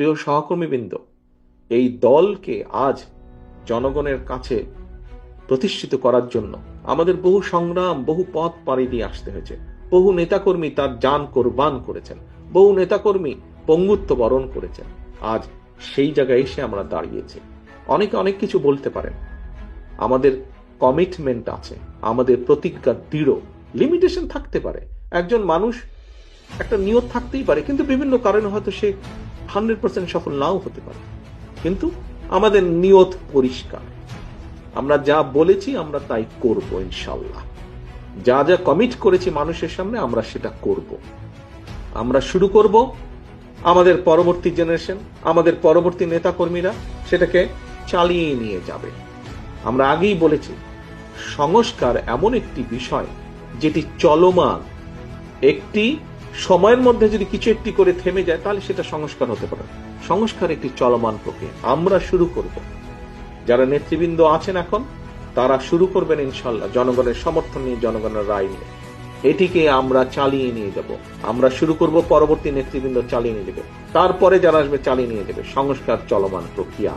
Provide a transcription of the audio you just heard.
প্রিয় সহকর্মীবৃন্দ, এই দলকে আজ জনগণের কাছে প্রতিষ্ঠিত করার জন্য আমাদের বহু সংগ্রাম, বহু পথ পাড়ি দিয়ে আসতে হয়েছে। বহু নেতাকর্মী তার জান কোরবান করেছেন, বহু নেতাকর্মী পঙ্গুত্ব বরণ করেছেন। আজ সেই জায়গায় এসে আমরা দাঁড়িয়েছি। অনেকে অনেক কিছু বলতে পারেন, আমাদের কমিটমেন্ট আছে, আমাদের প্রতিজ্ঞা দৃঢ়। লিমিটেশন থাকতে পারে, একজন মানুষ একটা নিয়ত থাকতেই পারে, কিন্তু বিভিন্ন কারণে হয়তো সে 100% সফল নাও হতে পারে, কিন্তু আমাদের নিয়ত পরিষ্কার। আমরা যা বলেছি আমরা তাই করব ইনশাল্লাহ। যা যা কমিট করেছি মানুষের সামনে আমরা সেটা করব। আমরা শুরু করব, আমাদের পরবর্তী জেনারেশন, আমাদের পরবর্তী নেতাকর্মীরা সেটাকে চালিয়ে নিয়ে যাবে। আমরা আগেই বলেছি, সংস্কার এমন একটি বিষয় যেটি চলমান। একটি সময়ের মধ্যে যদি কিছু একটি করে থেমে যায় তাহলে সেটা সংস্কার হতে পারে। সংস্কার একটি চলমান প্রক্রিয়া। আমরা শুরু করব, যারা নেতৃবৃন্দ আছেন এখন তারা শুরু করবেন ইনশাল্লাহ, জনগণের সমর্থন নিয়ে, জনগণের রায় নিয়ে। এটিকে আমরা চালিয়ে নিয়ে যাব। আমরা শুরু করব, পরবর্তী নেতৃবৃন্দ চালিয়ে নিয়ে যাবে, তারপরে যারা আসবে চালিয়ে নিয়ে যাবে। সংস্কার চলমান প্রক্রিয়া।